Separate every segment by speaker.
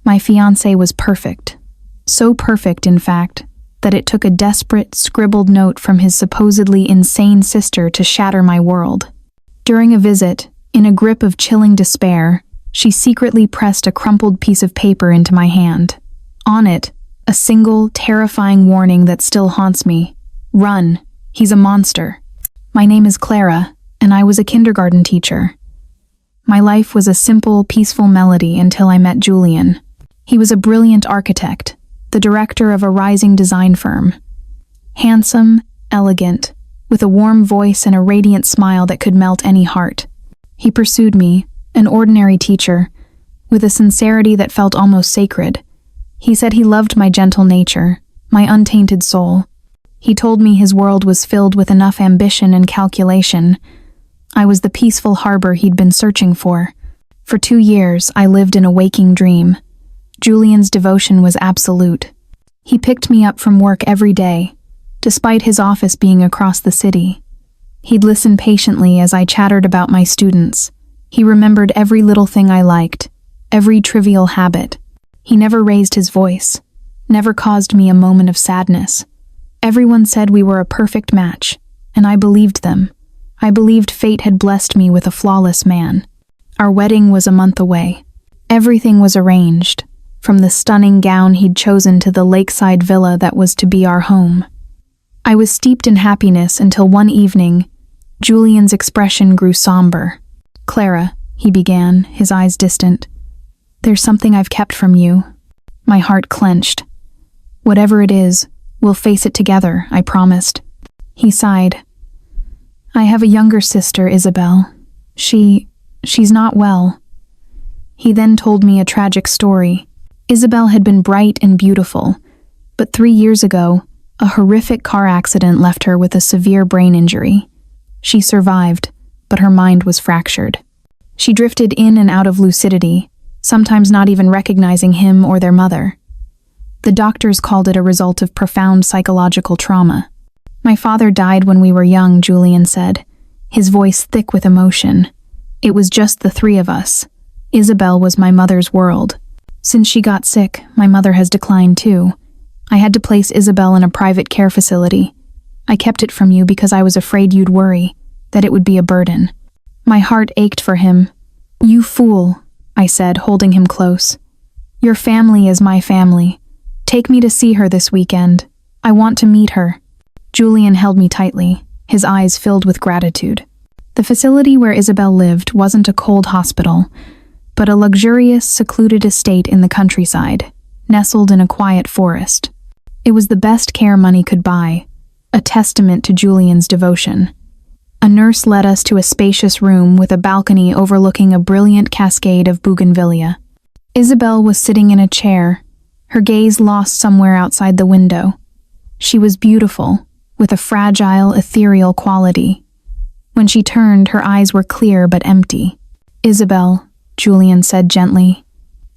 Speaker 1: My fiancé was perfect. So perfect, in fact, that it took a desperate, scribbled note from his supposedly insane sister to shatter my world. During a visit, in a grip of chilling despair, she secretly pressed a crumpled piece of paper into my hand. On it, a single, terrifying warning that still haunts me. Run, he's a monster. My name is Clara, and I was a kindergarten teacher. My life was a simple, peaceful melody until I met Julian. He was a brilliant architect, the director of a rising design firm. Handsome, elegant, with a warm voice and a radiant smile that could melt any heart. He pursued me, an ordinary teacher, with a sincerity that felt almost sacred. He said he loved my gentle nature, my untainted soul. He told me his world was filled with enough ambition and calculation. I was the peaceful harbor he'd been searching for. For 2 years, I lived in a waking dream. Julian's devotion was absolute. He picked me up from work every day, despite his office being across the city. He'd listen patiently as I chattered about my students. He remembered every little thing I liked, every trivial habit. He never raised his voice, never caused me a moment of sadness. Everyone said we were a perfect match, and I believed them. I believed fate had blessed me with a flawless man. Our wedding was a month away. Everything was arranged, from the stunning gown he'd chosen to the lakeside villa that was to be our home. I was steeped in happiness until one evening, Julian's expression grew somber. "Clara," he began, his eyes distant, "there's something I've kept from you." My heart clenched. "Whatever it is, we'll face it together," I promised. He sighed. "I have a younger sister, Isabel. She's not well." He then told me a tragic story. Isabel had been bright and beautiful, but 3 years ago, a horrific car accident left her with a severe brain injury. She survived, but her mind was fractured. She drifted in and out of lucidity, sometimes not even recognizing him or their mother. The doctors called it a result of profound psychological trauma. "My father died when we were young," Julian said, his voice thick with emotion. "It was just the 3 of us. Isabel was my mother's world. Since she got sick, my mother has declined too. I had to place Isabel in a private care facility. I kept it from you because I was afraid you'd worry, that it would be a burden." My heart ached for him. "You fool," I said, holding him close. "Your family is my family. Take me to see her this weekend. I want to meet her." Julian held me tightly, his eyes filled with gratitude. The facility where Isabel lived wasn't a cold hospital, but a luxurious, secluded estate in the countryside, nestled in a quiet forest. It was the best care money could buy, a testament to Julian's devotion. A nurse led us to a spacious room with a balcony overlooking a brilliant cascade of bougainvillea. Isabel was sitting in a chair, her gaze lost somewhere outside the window. She was beautiful, with a fragile, ethereal quality. When she turned, her eyes were clear but empty. "Isabel," Julian said gently,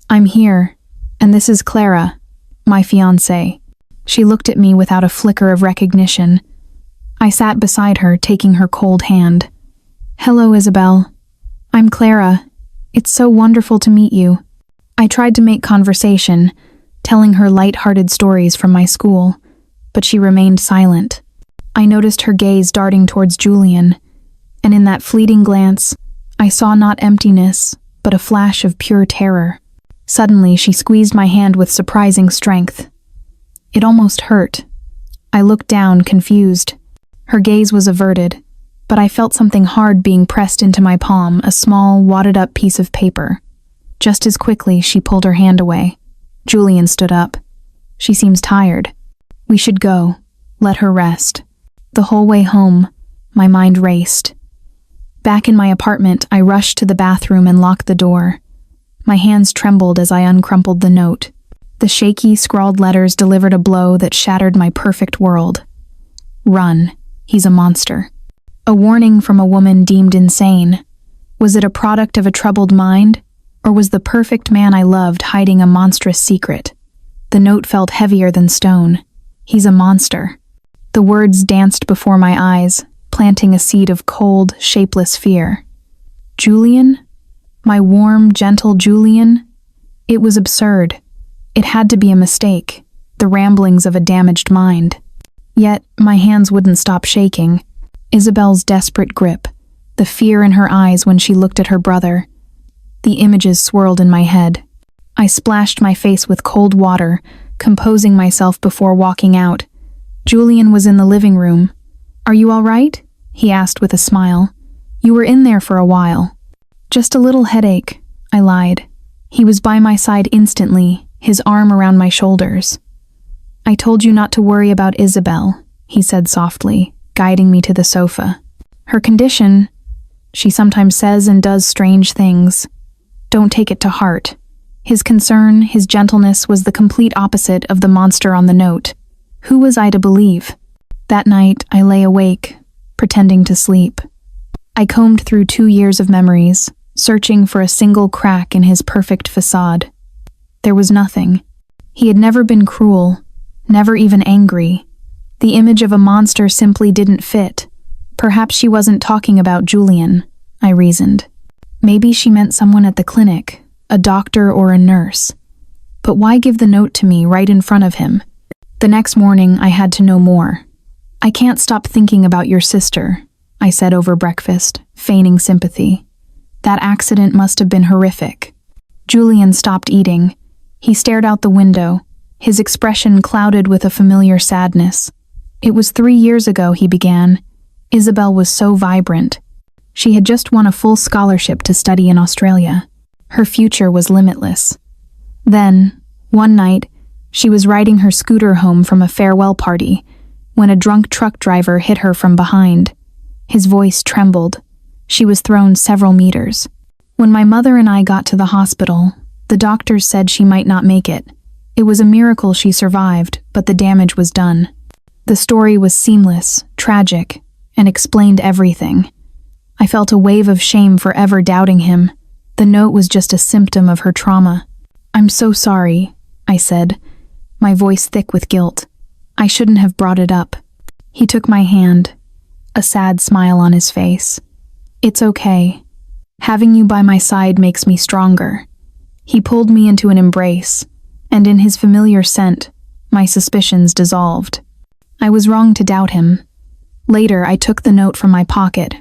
Speaker 1: "I'm here, and this is Clara, my fiancée." She looked at me without a flicker of recognition. I sat beside her, taking her cold hand. "Hello, Isabel. I'm Clara. It's so wonderful to meet you." I tried to make conversation, telling her light-hearted stories from my school, but she remained silent. I noticed her gaze darting towards Julian, and in that fleeting glance, I saw not emptiness, but a flash of pure terror. Suddenly, she squeezed my hand with surprising strength. It almost hurt. I looked down, confused. Her gaze was averted, but I felt something hard being pressed into my palm, a small, wadded-up piece of paper. Just as quickly, she pulled her hand away. Julian stood up. "She seems tired. We should go. Let her rest." The whole way home, my mind raced. Back in my apartment, I rushed to the bathroom and locked the door. My hands trembled as I uncrumpled the note. The shaky, scrawled letters delivered a blow that shattered my perfect world. "Run. He's a monster." A warning from a woman deemed insane. Was it a product of a troubled mind, or was the perfect man I loved hiding a monstrous secret? The note felt heavier than stone. "He's a monster." The words danced before my eyes, planting a seed of cold, shapeless fear. Julian? My warm, gentle Julian? It was absurd. It had to be a mistake, the ramblings of a damaged mind. Yet, my hands wouldn't stop shaking. Isabel's desperate grip, the fear in her eyes when she looked at her brother. The images swirled in my head. I splashed my face with cold water, composing myself before walking out. Julian was in the living room. "Are you all right?" he asked with a smile. "You were in there for a while." "Just a little headache," I lied. He was by my side instantly, his arm around my shoulders. "I told you not to worry about Isabel," he said softly, guiding me to the sofa. "Her condition, she sometimes says and does strange things. Don't take it to heart." His concern, his gentleness, was the complete opposite of the monster on the note. Who was I to believe? That night, I lay awake, pretending to sleep. I combed through 2 years of memories, searching for a single crack in his perfect facade. There was nothing. He had never been cruel, never even angry. The image of a monster simply didn't fit. Perhaps she wasn't talking about Julian, I reasoned. Maybe she meant someone at the clinic, a doctor or a nurse. But why give the note to me right in front of him? The next morning, I had to know more. "I can't stop thinking about your sister," I said over breakfast, feigning sympathy. "That accident must have been horrific." Julian stopped eating. He stared out the window, his expression clouded with a familiar sadness. "It was 3 years ago," he began. "Isabel was so vibrant. She had just won a full scholarship to study in Australia. Her future was limitless. Then, one night, she was riding her scooter home from a farewell party when a drunk truck driver hit her from behind. His voice trembled. She was thrown several meters. When my mother and I got to the hospital, the doctors said she might not make it. It was a miracle she survived, but the damage was done. The story was seamless, tragic, and explained everything. I felt a wave of shame for ever doubting him. The note was just a symptom of her trauma. "I'm so sorry," I said, my voice thick with guilt. "I shouldn't have brought it up." He took my hand, a sad smile on his face. "It's okay. Having you by my side makes me stronger." He pulled me into an embrace, and in his familiar scent, my suspicions dissolved. I was wrong to doubt him. Later, I took the note from my pocket,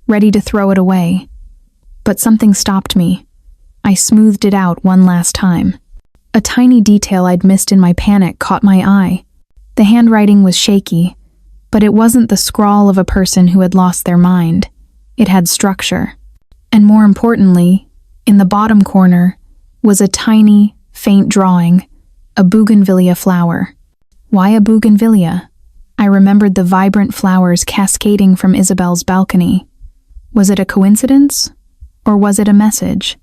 Speaker 1: ready to throw it away. But something stopped me. I smoothed it out one last time. A tiny detail I'd missed in my panic caught my eye. The handwriting was shaky, but it wasn't the scrawl of a person who had lost their mind. It had structure. And more importantly, in the bottom corner was a tiny, faint drawing, a bougainvillea flower. Why a bougainvillea? I remembered the vibrant flowers cascading from Isabel's balcony. Was it a coincidence? Or was it a message?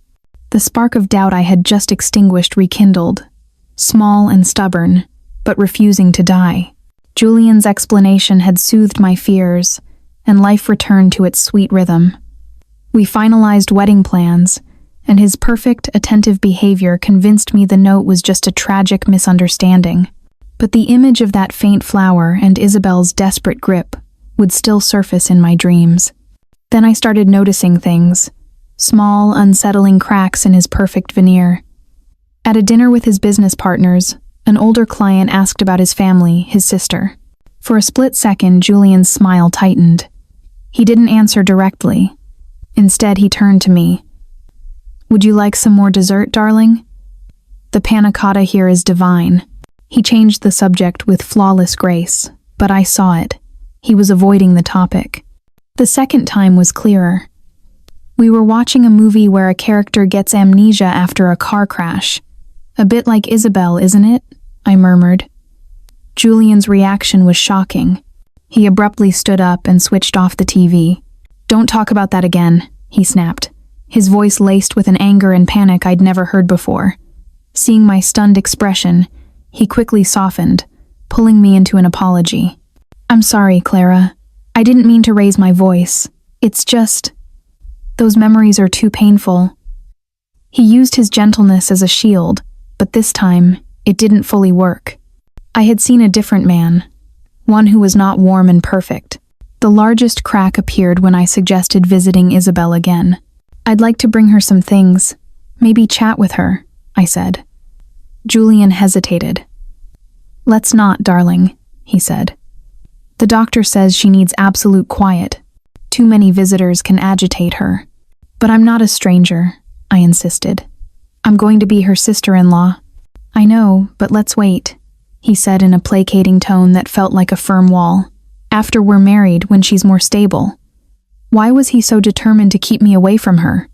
Speaker 1: The spark of doubt I had just extinguished rekindled, small and stubborn, but refusing to die. Julian's explanation had soothed my fears, and life returned to its sweet rhythm. We finalized wedding plans, and his perfect, attentive behavior convinced me the note was just a tragic misunderstanding. But the image of that faint flower and Isabel's desperate grip would still surface in my dreams. Then I started noticing things. Small, unsettling cracks in his perfect veneer. At a dinner with his business partners, an older client asked about his family, his sister. For a split second, Julian's smile tightened. He didn't answer directly. Instead, he turned to me. "Would you like some more dessert, darling? The panna cotta here is divine." He changed the subject with flawless grace, but I saw it. He was avoiding the topic. The second time was clearer. "We were watching a movie where a character gets amnesia after a car crash. A bit like Isabel, isn't it?" I murmured. Julian's reaction was shocking. He abruptly stood up and switched off the TV. "Don't talk about that again," he snapped, his voice laced with an anger and panic I'd never heard before. Seeing my stunned expression, he quickly softened, pulling me into an apology. "I'm sorry, Clara. I didn't mean to raise my voice. It's just... those memories are too painful." He used his gentleness as a shield, but this time, it didn't fully work. I had seen a different man, one who was not warm and perfect. The largest crack appeared when I suggested visiting Isabel again. "I'd like to bring her some things, maybe chat with her," I said. Julian hesitated. Let's not, darling, he said. The doctor says she needs absolute quiet. Too many visitors can agitate her. But I'm not a stranger, I insisted. I'm going to be her sister-in-law. I know, but let's wait, he said in a placating tone that felt like a firm wall. After we're married, when she's more stable. Why was he so determined to keep me away from her?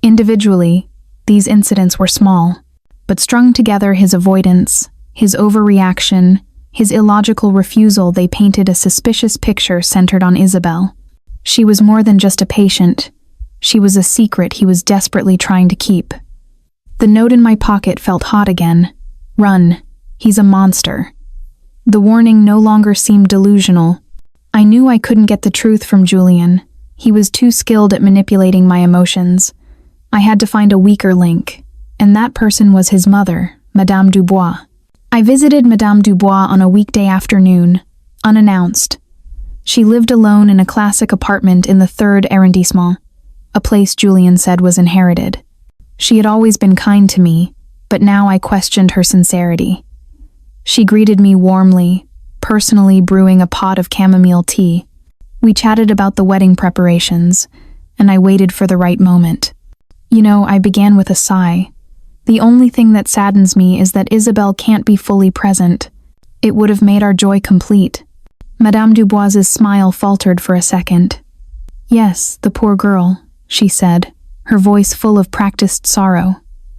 Speaker 1: Individually, these incidents were small, but strung together, his avoidance, his overreaction, his illogical refusal, they painted a suspicious picture centered on Isabel. She was more than just a patient. She was a secret he was desperately trying to keep. The note in my pocket felt hot again. Run. He's a monster. The warning no longer seemed delusional. I knew I couldn't get the truth from Julian. He was too skilled at manipulating my emotions. I had to find a weaker link, and that person was his mother, Madame Dubois. I visited Madame Dubois on a weekday afternoon, unannounced. She lived alone in a classic apartment in the 3rd arrondissement, a place Julian said was inherited. She had always been kind to me, but now I questioned her sincerity. She greeted me warmly, personally brewing a pot of chamomile tea. We chatted about the wedding preparations, and I waited for the right moment. I began with a sigh. The only thing that saddens me is that Isabel can't be fully present. It would have made our joy complete. Madame Dubois's smile faltered for a second. Yes, the poor girl, she said, her voice full of practiced sorrow.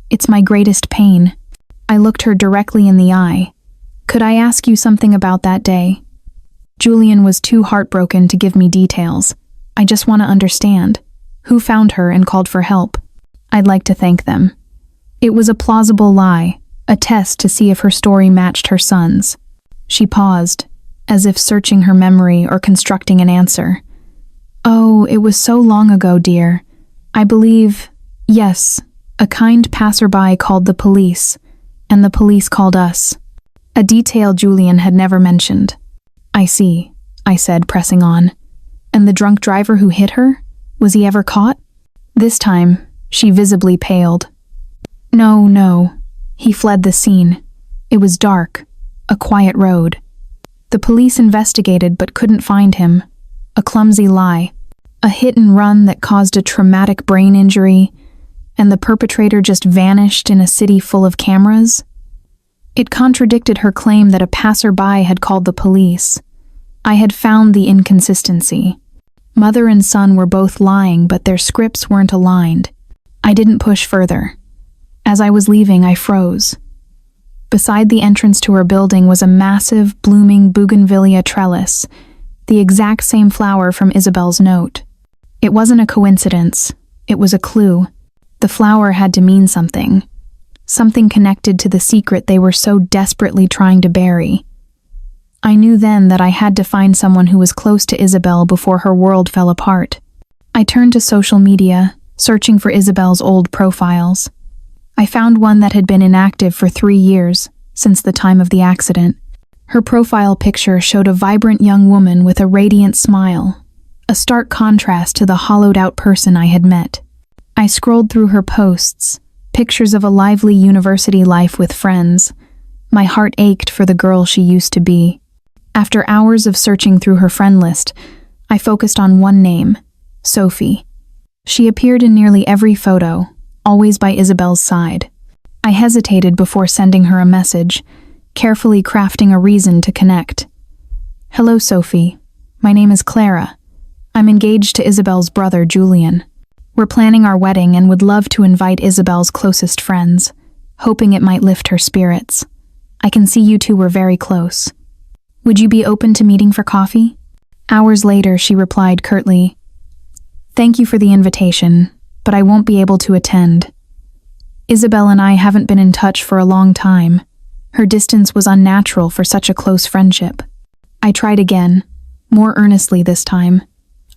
Speaker 1: It's my greatest pain. I looked her directly in the eye. Could I ask you something about that day? Julian was too heartbroken to give me details. I just want to understand. Who found her and called for help? I'd like to thank them. It was a plausible lie, a test to see if her story matched her son's. She paused, as if searching her memory or constructing an answer. Oh, it was so long ago, dear. I believe, yes, a kind passerby called the police, and the police called us. A detail Julian had never mentioned. I see, I said, pressing on. And the drunk driver who hit her? Was he ever caught? This time, she visibly paled. No. He fled the scene. It was dark, a quiet road. The police investigated but couldn't find him. A clumsy lie. A hit and run that caused a traumatic brain injury, and the perpetrator just vanished in a city full of cameras? It contradicted her claim that a passerby had called the police. I had found the inconsistency. Mother and son were both lying, but their scripts weren't aligned. I didn't push further. As I was leaving, I froze. Beside the entrance to her building was a massive, blooming bougainvillea trellis, the exact same flower from Isabel's note. It wasn't a coincidence. It was a clue. The flower had to mean something. Something connected to the secret they were so desperately trying to bury. I knew then that I had to find someone who was close to Isabel before her world fell apart. I turned to social media, searching for Isabel's old profiles. I found one that had been inactive for 3 years, since the time of the accident. Her profile picture showed a vibrant young woman with a radiant smile, a stark contrast to the hollowed-out person I had met. I scrolled through her posts, pictures of a lively university life with friends. My heart ached for the girl she used to be. After hours of searching through her friend list, I focused on one name, Sophie. She appeared in nearly every photo, always by Isabel's side. I hesitated before sending her a message, carefully crafting a reason to connect. Hello, Sophie. My name is Clara. I'm engaged to Isabel's brother, Julian. We're planning our wedding and would love to invite Isabel's closest friends, hoping it might lift her spirits. I can see you two were very close. Would you be open to meeting for coffee? Hours later, she replied curtly, Thank you for the invitation, but I won't be able to attend. Isabel and I haven't been in touch for a long time. Her distance was unnatural for such a close friendship. I tried again, more earnestly this time.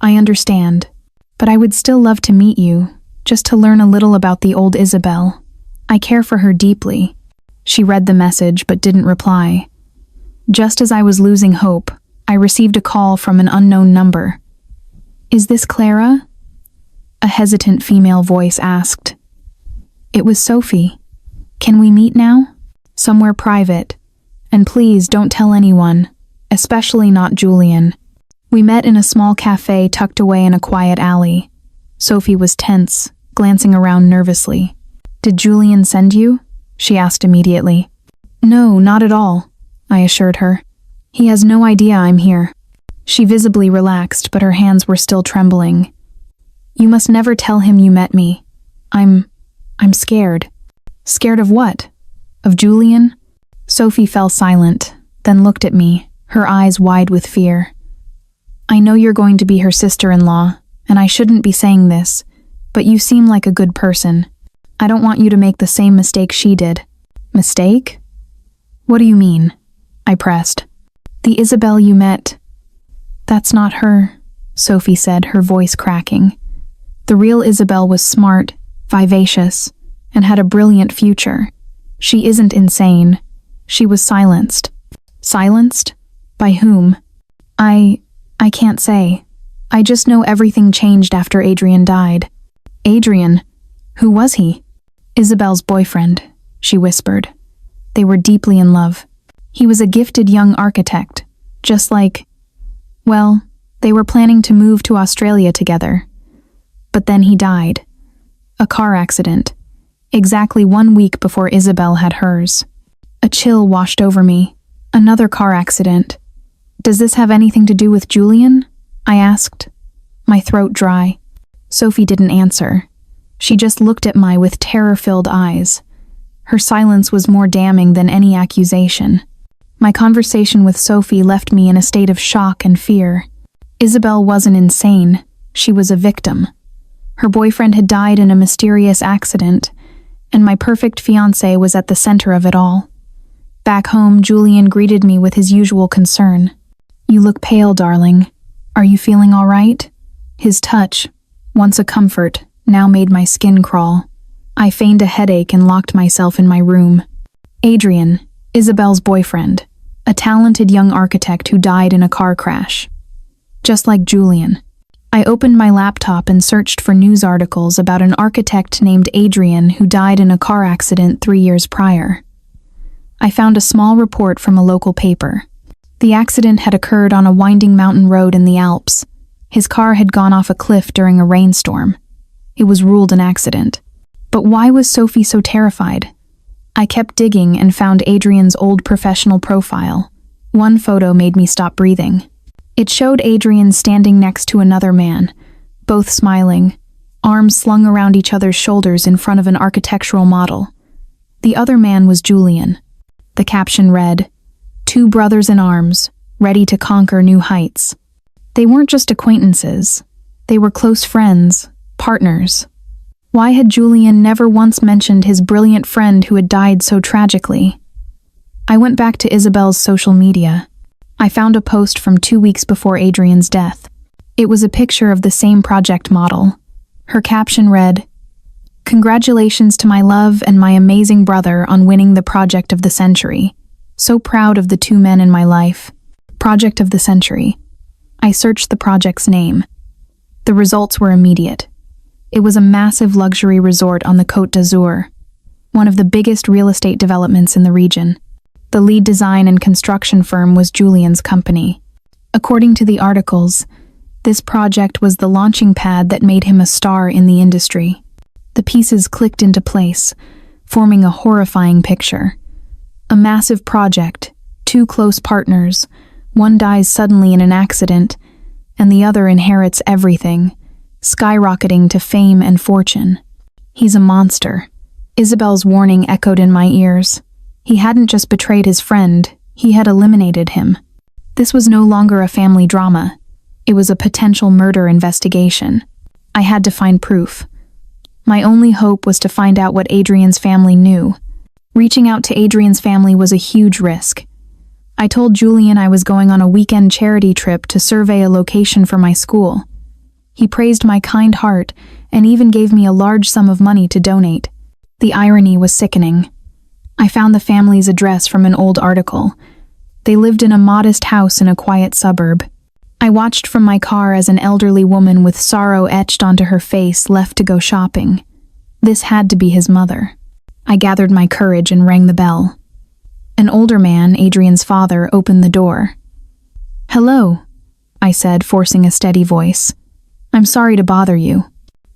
Speaker 1: I understand, but I would still love to meet you, just to learn a little about the old Isabel. I care for her deeply. She read the message but didn't reply. Just as I was losing hope, I received a call from an unknown number. Is this Clara? A hesitant female voice asked. It was Sophie. Can we meet now? Somewhere private. And please don't tell anyone, especially not Julian. We met in a small cafe tucked away in a quiet alley. Sophie was tense, glancing around nervously. Did Julian send you? She asked immediately. No, not at all, I assured her. He has no idea I'm here. She visibly relaxed, but her hands were still trembling. You must never tell him you met me. I'm scared. Scared of what? Of Julian? Sophie fell silent, then looked at me, her eyes wide with fear. I know you're going to be her sister-in-law, and I shouldn't be saying this, but you seem like a good person. I don't want you to make the same mistake she did. Mistake? What do you mean? I pressed. The Isabel you met. That's not her, Sophie said, her voice cracking. The real Isabel was smart, vivacious, and had a brilliant future. She isn't insane. She was silenced. Silenced? By whom? I can't say. I just know everything changed after Adrian died. Adrian? Who was he? Isabel's boyfriend, she whispered. They were deeply in love. He was a gifted young architect, just like... Well, they were planning to move to Australia together. But then he died. A car accident. Exactly 1 week before Isabel had hers. A chill washed over me. Another car accident. Does this have anything to do with Julian? I asked, my throat dry. Sophie didn't answer. She just looked at me with terror-filled eyes. Her silence was more damning than any accusation. My conversation with Sophie left me in a state of shock and fear. Isabel wasn't insane. She was a victim. Her boyfriend had died in a mysterious accident, and my perfect fiancé was at the center of it all. Back home, Julian greeted me with his usual concern. You look pale, darling. Are you feeling all right? His touch, once a comfort, now made my skin crawl. I feigned a headache and locked myself in my room. Adrian, Isabel's boyfriend, a talented young architect who died in a car crash. Just like Julian. I opened my laptop and searched for news articles about an architect named Adrian who died in a car accident 3 years prior. I found a small report from a local paper. The accident had occurred on a winding mountain road in the Alps. His car had gone off a cliff during a rainstorm. It was ruled an accident. But why was Sophie so terrified? I kept digging and found Adrian's old professional profile. One photo made me stop breathing. It showed Adrian standing next to another man, both smiling, arms slung around each other's shoulders in front of an architectural model. The other man was Julian. The caption read, "Two brothers in arms, ready to conquer new heights." They weren't just acquaintances. They were close friends, partners. Why had Julian never once mentioned his brilliant friend who had died so tragically? I went back to Isabel's social media. I found a post from 2 weeks before Adrian's death. It was a picture of the same project model. Her caption read, "Congratulations to my love and my amazing brother on winning the project of the century. So proud of the two men in my life." Project of the century. I searched the project's name. The results were immediate. It was a massive luxury resort on the Côte d'Azur, one of the biggest real estate developments in the region. The lead design and construction firm was Julian's company. According to the articles, this project was the launching pad that made him a star in the industry. The pieces clicked into place, forming a horrifying picture. A massive project, two close partners, one dies suddenly in an accident, and the other inherits everything, skyrocketing to fame and fortune. He's a monster. Isabel's warning echoed in my ears. He hadn't just betrayed his friend, he had eliminated him. This was no longer a family drama. It was a potential murder investigation. I had to find proof. My only hope was to find out what Adrian's family knew. Reaching out to Adrian's family was a huge risk. I told Julian I was going on a weekend charity trip to survey a location for my school. He praised my kind heart and even gave me a large sum of money to donate. The irony was sickening. I found the family's address from an old article. They lived in a modest house in a quiet suburb. I watched from my car as an elderly woman with sorrow etched onto her face left to go shopping. This had to be his mother. I gathered my courage and rang the bell. An older man, Adrian's father, opened the door. "Hello," I said, forcing a steady voice. "I'm sorry to bother you."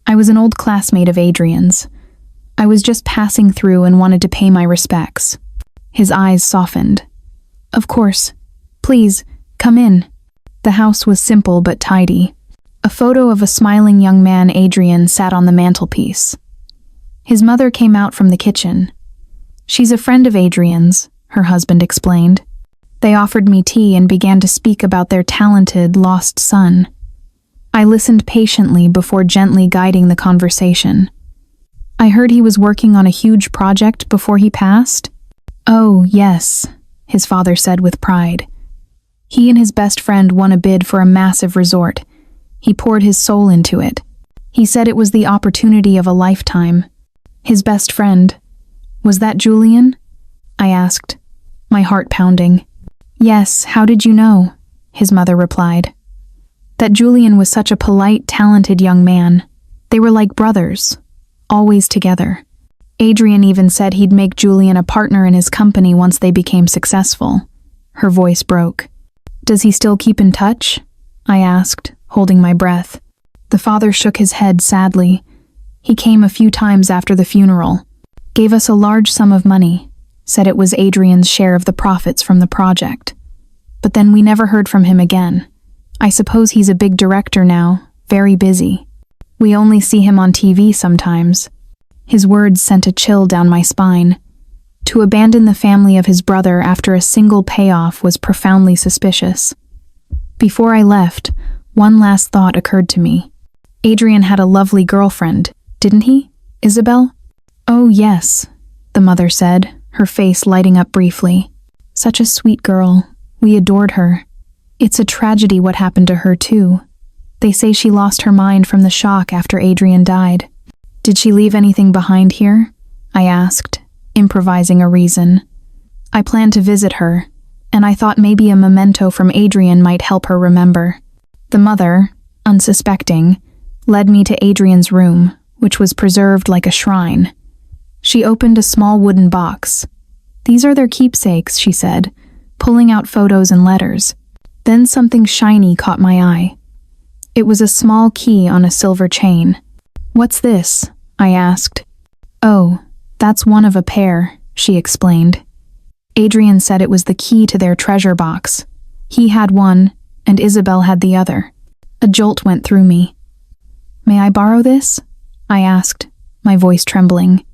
Speaker 1: I was an old classmate of Adrian's. I was just passing through and wanted to pay my respects. His eyes softened. "Of course. Please, come in." The house was simple but tidy. A photo of a smiling young man, Adrian, sat on the mantelpiece. His mother came out from the kitchen. "She's a friend of Adrian's," her husband explained. They offered me tea and began to speak about their talented, lost son. I listened patiently before gently guiding the conversation. "I heard he was working on a huge project before he passed?" "Oh, yes," his father said with pride. "He and his best friend won a bid for a massive resort. He poured his soul into it. He said it was the opportunity of a lifetime." "His best friend. Was that Julian?" I asked, my heart pounding. "Yes, how did you know?" his mother replied. "That Julian was such a polite, talented young man. They were like brothers, always together. Adrian even said he'd make Julian a partner in his company once they became successful." Her voice broke. "Does he still keep in touch?" I asked, holding my breath. The father shook his head sadly. "He came a few times after the funeral, gave us a large sum of money, said it was Adrian's share of the profits from the project. But then we never heard from him again. I suppose he's a big director now, very busy. We only see him on TV sometimes." His words sent a chill down my spine. To abandon the family of his brother after a single payoff was profoundly suspicious. Before I left, one last thought occurred to me. Adrian had a lovely girlfriend, didn't he, Isabel? "Oh, yes," the mother said, her face lighting up briefly. "Such a sweet girl. We adored her. It's a tragedy what happened to her, too. They say she lost her mind from the shock after Adrian died." "Did she leave anything behind here?" I asked, improvising a reason. "I planned to visit her, and I thought maybe a memento from Adrian might help her remember." The mother, unsuspecting, led me to Adrian's room, which was preserved like a shrine. She opened a small wooden box. "These are their keepsakes," she said, pulling out photos and letters. Then something shiny caught my eye. It was a small key on a silver chain. "What's this?" I asked. "Oh, that's one of a pair," she explained. Adrian said it was the key to their treasure box. He had one, and Isabel had the other. A jolt went through me. "May I borrow this?" I asked, my voice trembling.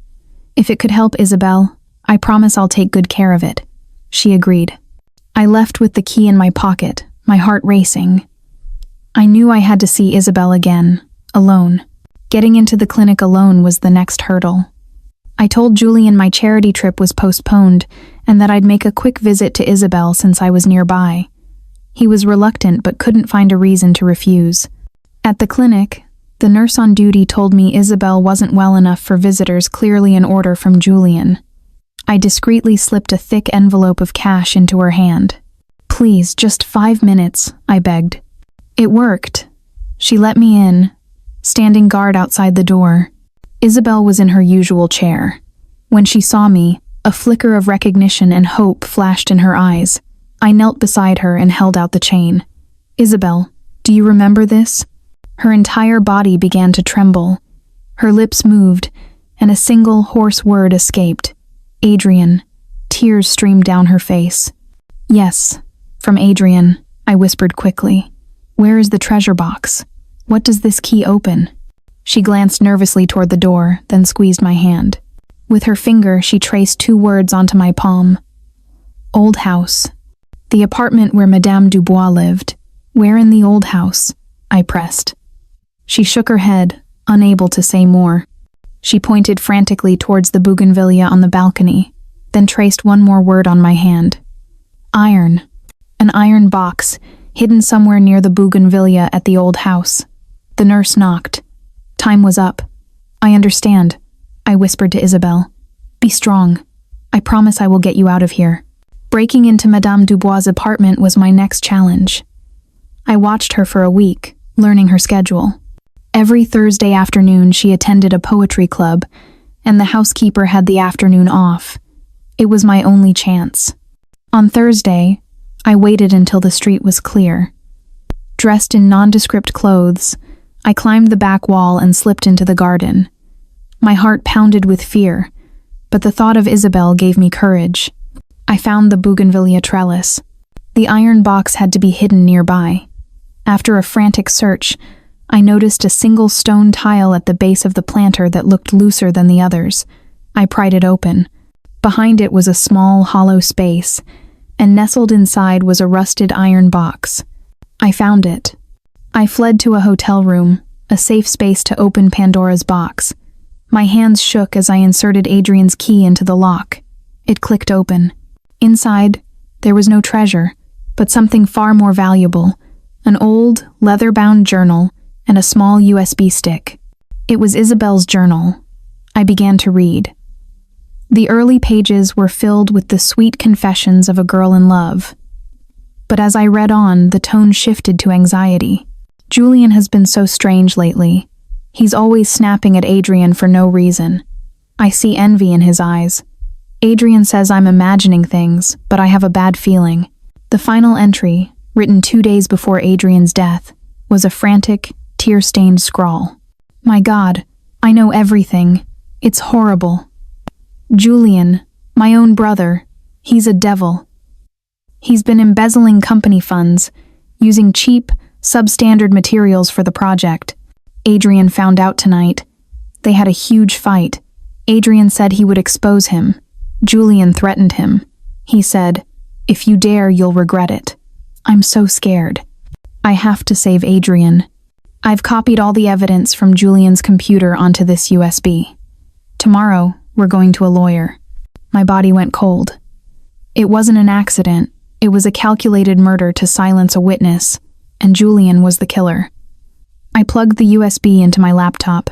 Speaker 1: "If it could help Isabel, I promise I'll take good care of it," she agreed. I left with the key in my pocket, my heart racing. I knew I had to see Isabel again, alone. Getting into the clinic alone was the next hurdle. I told Julian my charity trip was postponed and that I'd make a quick visit to Isabel since I was nearby. He was reluctant but couldn't find a reason to refuse. At the clinic, the nurse on duty told me Isabel wasn't well enough for visitors, clearly an order from Julian. I discreetly slipped a thick envelope of cash into her hand. "Please, just 5 minutes," I begged. It worked. She let me in, standing guard outside the door. Isabel was in her usual chair. When she saw me, a flicker of recognition and hope flashed in her eyes. I knelt beside her and held out the chain. "Isabel, do you remember this?" Her entire body began to tremble. Her lips moved, and a single hoarse word escaped. "Adrian." Tears streamed down her face. "Yes, from Adrian," I whispered quickly. "Where is the treasure box? What does this key open?" She glanced nervously toward the door, then squeezed my hand. With her finger, she traced 2 words onto my palm. "Old house." "The apartment where Madame Dubois lived. Where in the old house?" I pressed. She shook her head, unable to say more. She pointed frantically towards the bougainvillea on the balcony, then traced one more word on my hand. "Iron." An iron box, hidden somewhere near the bougainvillea at the old house. The nurse knocked. Time was up. "I understand," I whispered to Isabel. "Be strong. I promise I will get you out of here." Breaking into Madame Dubois' apartment was my next challenge. I watched her for a week, learning her schedule. Every Thursday afternoon she attended a poetry club, and the housekeeper had the afternoon off. It was my only chance. On Thursday, I waited until the street was clear. Dressed in nondescript clothes, I climbed the back wall and slipped into the garden. My heart pounded with fear, but the thought of Isabel gave me courage. I found the bougainvillea trellis. The iron box had to be hidden nearby. After a frantic search, I noticed a single stone tile at the base of the planter that looked looser than the others. I pried it open. Behind it was a small, hollow space, and nestled inside was a rusted iron box. I found it. I fled to a hotel room, a safe space to open Pandora's box. My hands shook as I inserted Adrian's key into the lock. It clicked open. Inside, there was no treasure, but something far more valuable, an old, leather-bound journal and a small USB stick. It was Isabel's journal. I began to read. The early pages were filled with the sweet confessions of a girl in love. But as I read on, the tone shifted to anxiety. Julian has been so strange lately. He's always snapping at Adrian for no reason. I see envy in his eyes. Adrian says I'm imagining things, but I have a bad feeling. The final entry, written 2 days before Adrian's death, was a frantic, tear-stained scrawl. My God, I know everything. It's horrible. Julian, my own brother, he's a devil. He's been embezzling company funds, using cheap, substandard materials for the project. Adrian found out tonight. They had a huge fight. Adrian said he would expose him. Julian threatened him. He said, "If you dare, you'll regret it." I'm so scared. I have to save Adrian. I've copied all the evidence from Julian's computer onto this USB. Tomorrow, we're going to a lawyer. My body went cold. It wasn't an accident. It was a calculated murder to silence a witness, and Julian was the killer. I plugged the USB into my laptop.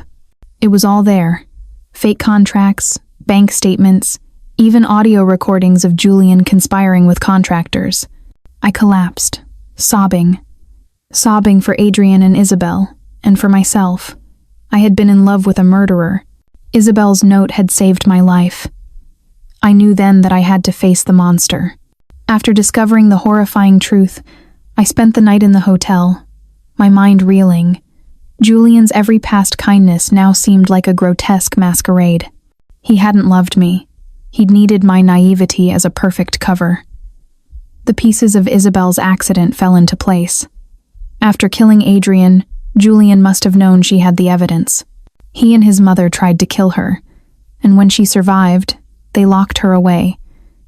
Speaker 1: It was all there. Fake contracts, bank statements, even audio recordings of Julian conspiring with contractors. I collapsed, sobbing for Adrian and Isabel, and for myself. I had been in love with a murderer. Isabel's note had saved my life. I knew then that I had to face the monster. After discovering the horrifying truth, I spent the night in the hotel, my mind reeling. Julian's every past kindness now seemed like a grotesque masquerade. He hadn't loved me. He'd needed my naivety as a perfect cover. The pieces of Isabel's accident fell into place. After killing Adrian, Julian must have known she had the evidence. He and his mother tried to kill her, and when she survived, they locked her away,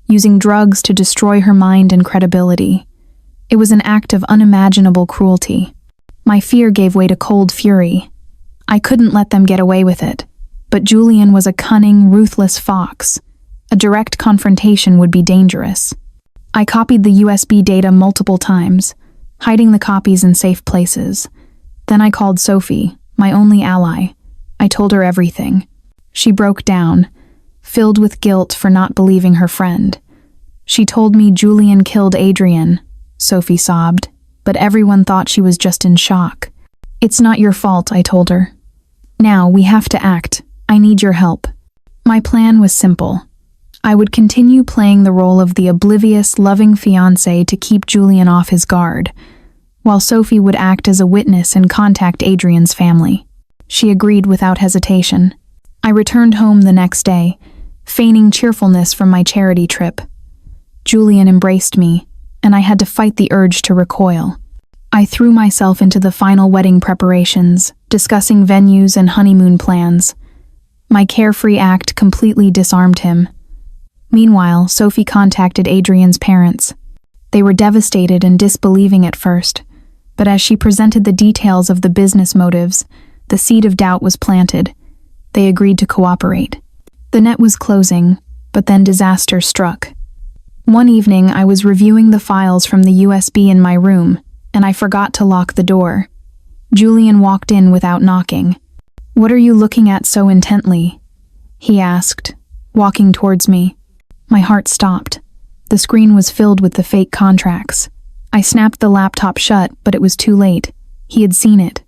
Speaker 1: using drugs to destroy her mind and credibility. It was an act of unimaginable cruelty. My fear gave way to cold fury. I couldn't let them get away with it, but Julian was a cunning, ruthless fox. A direct confrontation would be dangerous. I copied the USB data multiple times, hiding the copies in safe places. Then I called Sophie, my only ally. I told her everything. She broke down, filled with guilt for not believing her friend. She told me Julian killed Adrian, Sophie sobbed, but everyone thought she was just in shock. It's not your fault, I told her. Now we have to act. I need your help. My plan was simple. I would continue playing the role of the oblivious, loving fiancé to keep Julian off his guard, while Sophie would act as a witness and contact Adrian's family. She agreed without hesitation. I returned home the next day, feigning cheerfulness from my charity trip. Julian embraced me, and I had to fight the urge to recoil. I threw myself into the final wedding preparations, discussing venues and honeymoon plans. My carefree act completely disarmed him. Meanwhile, Sophie contacted Adrian's parents. They were devastated and disbelieving at first, but as she presented the details of the business motives, the seed of doubt was planted. They agreed to cooperate. The net was closing, but then disaster struck. One evening, I was reviewing the files from the USB in my room, and I forgot to lock the door. Julian walked in without knocking. "What are you looking at so intently?" he asked, walking towards me. My heart stopped. The screen was filled with the fake contracts. I snapped the laptop shut, but it was too late. He had seen it.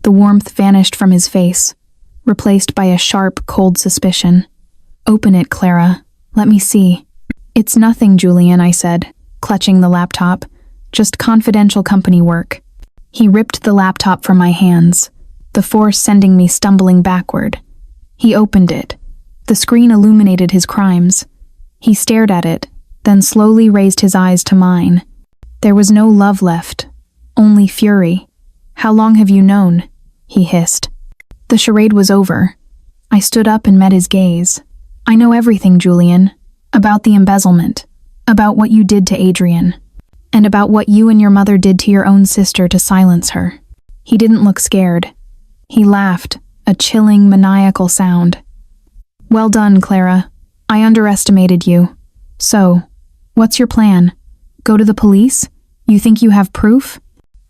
Speaker 1: The warmth vanished from his face. replaced by a sharp, cold suspicion. "Open it, Clara. Let me see." "It's nothing, Julian," I said, clutching the laptop. "Just confidential company work." He ripped the laptop from my hands, the force sending me stumbling backward. He opened it. The screen illuminated his crimes. He stared at it, then slowly raised his eyes to mine. There was no love left, only fury. "How long have you known?" he hissed. The charade was over. I stood up and met his gaze. "I know everything, Julian. About the embezzlement. About what you did to Adrian. And about what you and your mother did to your own sister to silence her." He didn't look scared. He laughed, a chilling, maniacal sound. "Well done, Clara. I underestimated you. So, what's your plan? Go to the police? You think you have proof?"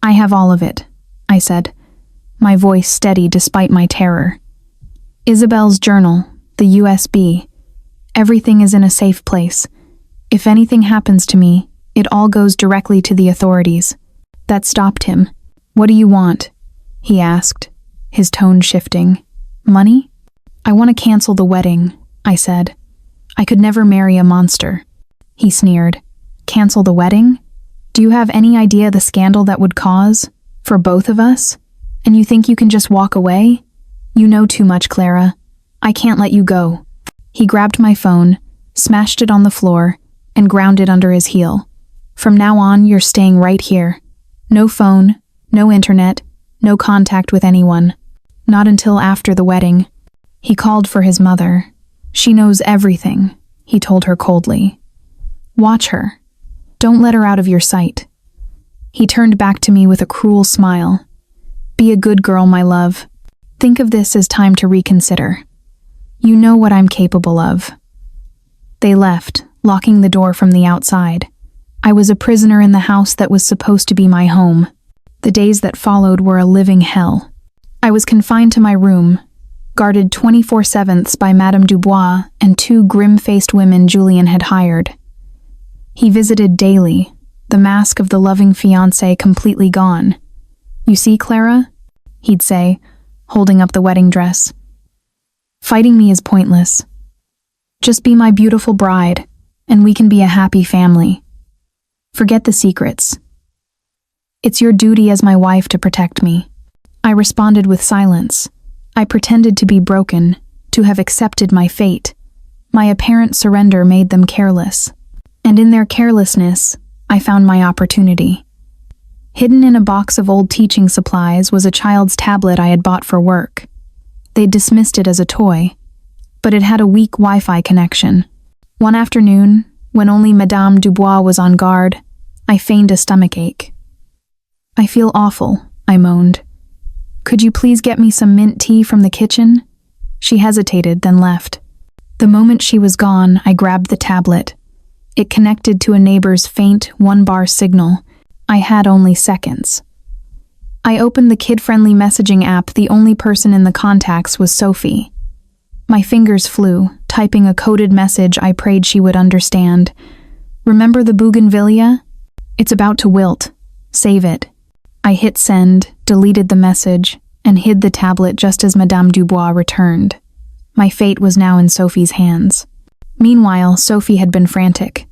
Speaker 1: "I have all of it," I said, my voice steady despite my terror. "Isabel's journal, the USB. Everything is in a safe place. If anything happens to me, it all goes directly to the authorities." That stopped him. "What do you want?" he asked, his tone shifting. "Money?" "I want to cancel the wedding," I said. "I could never marry a monster." He sneered. "Cancel the wedding? Do you have any idea the scandal that would cause? For both of us? And you think you can just walk away? You know too much, Clara. I can't let you go." He grabbed my phone, smashed it on the floor, and ground it under his heel. "From now on, you're staying right here. No phone, no internet, no contact with anyone. Not until after the wedding." He called for his mother. "She knows everything," he told her coldly. "Watch her. Don't let her out of your sight." He turned back to me with a cruel smile. "Be a good girl, my love. Think of this as time to reconsider. You know what I'm capable of." They left, locking the door from the outside. I was a prisoner in the house that was supposed to be my home. The days that followed were a living hell. I was confined to my room, guarded 24/7 by Madame Dubois and 2 grim-faced women Julian had hired. He visited daily, the mask of the loving fiancé completely gone. "You see, Clara?" he'd say, holding up the wedding dress. "Fighting me is pointless. Just be my beautiful bride, and we can be a happy family. Forget the secrets. It's your duty as my wife to protect me." I responded with silence. I pretended to be broken, to have accepted my fate. My apparent surrender made them careless. And in their carelessness, I found my opportunity. Hidden in a box of old teaching supplies was a child's tablet I had bought for work. They'd dismissed it as a toy, but it had a weak Wi-Fi connection. One afternoon, when only Madame Dubois was on guard, I feigned a stomachache. "I feel awful," I moaned. "Could you please get me some mint tea from the kitchen?" She hesitated, then left. The moment she was gone, I grabbed the tablet. It connected to a neighbor's faint, 1-bar signal. I had only seconds. I opened the kid-friendly messaging app. The only person in the contacts was Sophie. My fingers flew, typing a coded message I prayed she would understand. "Remember the bougainvillea? It's about to wilt. Save it." I hit send, deleted the message, and hid the tablet just as Madame Dubois returned. My fate was now in Sophie's hands. Meanwhile, Sophie had been frantic.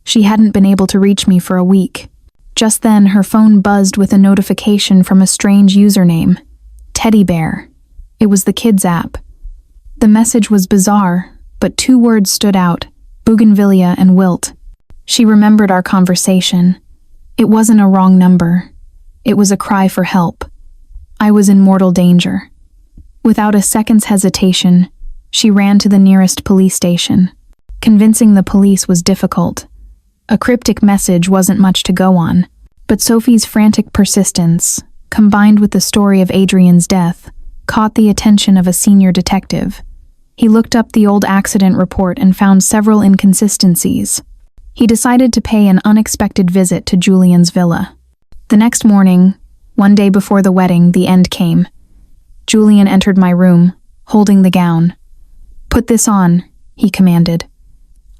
Speaker 1: She hadn't been able to reach me for a week. Just then, her phone buzzed with a notification from a strange username. Teddy Bear. It was the kids' app. The message was bizarre, but 2 words stood out: bougainvillea and wilt. She remembered our conversation. It wasn't a wrong number. It was a cry for help. I was in mortal danger. Without a second's hesitation, she ran to the nearest police station. Convincing the police was difficult. A cryptic message wasn't much to go on, but Sophie's frantic persistence, combined with the story of Adrian's death, caught the attention of a senior detective. He looked up the old accident report and found several inconsistencies. He decided to pay an unexpected visit to Julian's villa. The next morning, one day before the wedding, the end came. Julian entered my room, holding the gown. "Put this on," he commanded.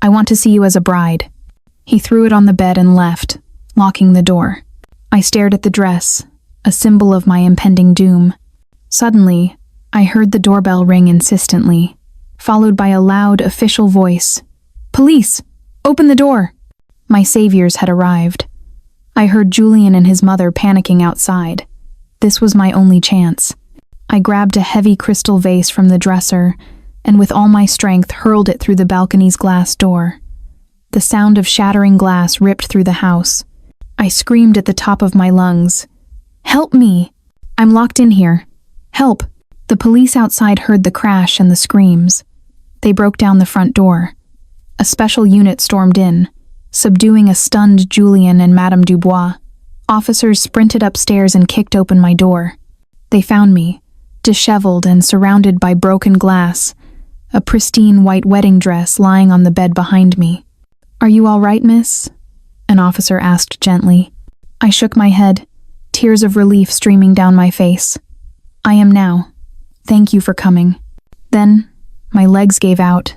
Speaker 1: "I want to see you as a bride." He threw it on the bed and left, locking the door. I stared at the dress, a symbol of my impending doom. Suddenly, I heard the doorbell ring insistently, followed by a loud official voice. "Police! Open the door!" My saviors had arrived. I heard Julian and his mother panicking outside. This was my only chance. I grabbed a heavy crystal vase from the dresser and with all my strength hurled it through the balcony's glass door. The sound of shattering glass ripped through the house. I screamed at the top of my lungs. "Help me! I'm locked in here. Help!" The police outside heard the crash and the screams. They broke down the front door. A special unit stormed in, subduing a stunned Julian and Madame Dubois. Officers sprinted upstairs and kicked open my door. They found me, disheveled and surrounded by broken glass, a pristine white wedding dress lying on the bed behind me. "Are you all right, miss?" an officer asked gently. I shook my head, tears of relief streaming down my face. "I am now. Thank you for coming." Then, my legs gave out,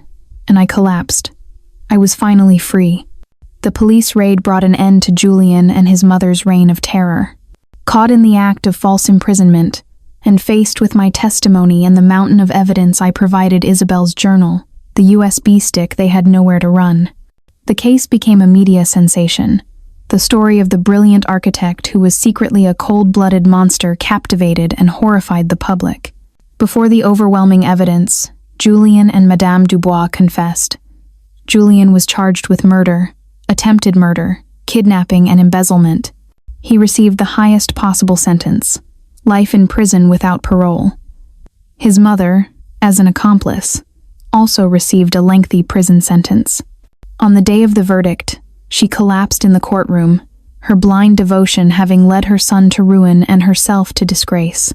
Speaker 1: and I collapsed. I was finally free. The police raid brought an end to Julian and his mother's reign of terror. Caught in the act of false imprisonment, and faced with my testimony and the mountain of evidence I provided Isabel's journal, the USB stick they had nowhere to run. The case became a media sensation. The story of the brilliant architect who was secretly a cold-blooded monster captivated and horrified the public. Before the overwhelming evidence, Julian and Madame Dubois confessed. Julian was charged with murder, attempted murder, kidnapping, and embezzlement. He received the highest possible sentence, life in prison without parole. His mother, as an accomplice, also received a lengthy prison sentence. On the day of the verdict, she collapsed in the courtroom, her blind devotion having led her son to ruin and herself to disgrace.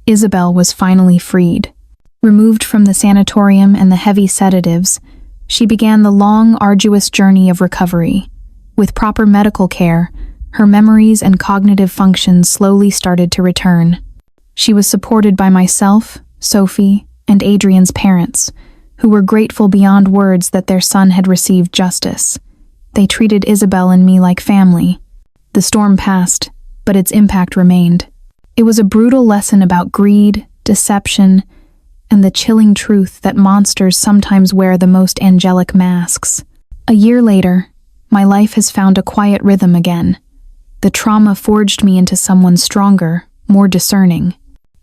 Speaker 1: Isabel was finally freed. Removed from the sanatorium and the heavy sedatives, she began the long, arduous journey of recovery. With proper medical care, her memories and cognitive functions slowly started to return. She was supported by myself, Sophie, and Adrian's parents, who were grateful beyond words that their son had received justice. They treated Isabel and me like family. The storm passed, but its impact remained. It was a brutal lesson about greed, deception, and the chilling truth that monsters sometimes wear the most angelic masks. A year later, my life has found a quiet rhythm again. The trauma forged me into someone stronger, more discerning.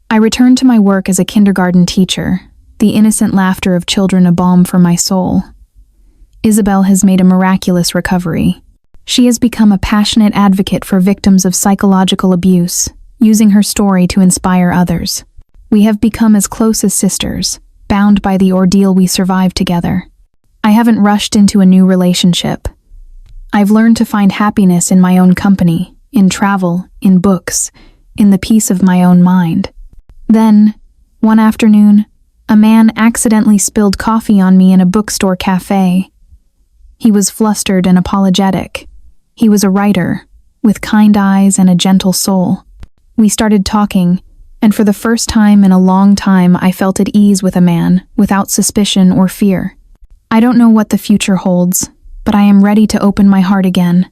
Speaker 1: I returned to my work as a kindergarten teacher, the innocent laughter of children a balm for my soul. Isabel has made a miraculous recovery. She has become a passionate advocate for victims of psychological abuse, using her story to inspire others. We have become as close as sisters, bound by the ordeal we survived together. I haven't rushed into a new relationship. I've learned to find happiness in my own company, in travel, in books, in the peace of my own mind. Then, one afternoon, a man accidentally spilled coffee on me in a bookstore cafe. He was flustered and apologetic. He was a writer, with kind eyes and a gentle soul. We started talking, and for the first time in a long time I felt at ease with a man, without suspicion or fear. I don't know what the future holds, but I am ready to open my heart again.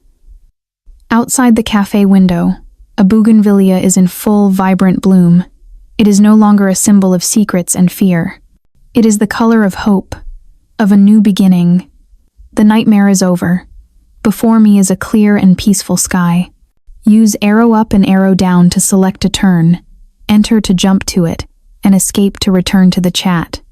Speaker 1: Outside the cafe window, a bougainvillea is in full, vibrant bloom. It is no longer a symbol of secrets and fear. It is the color of hope, of a new beginning. The nightmare is over. Before me is a clear and peaceful sky. Use arrow up and arrow down to select a turn, enter to jump to it, and escape to return to the chat.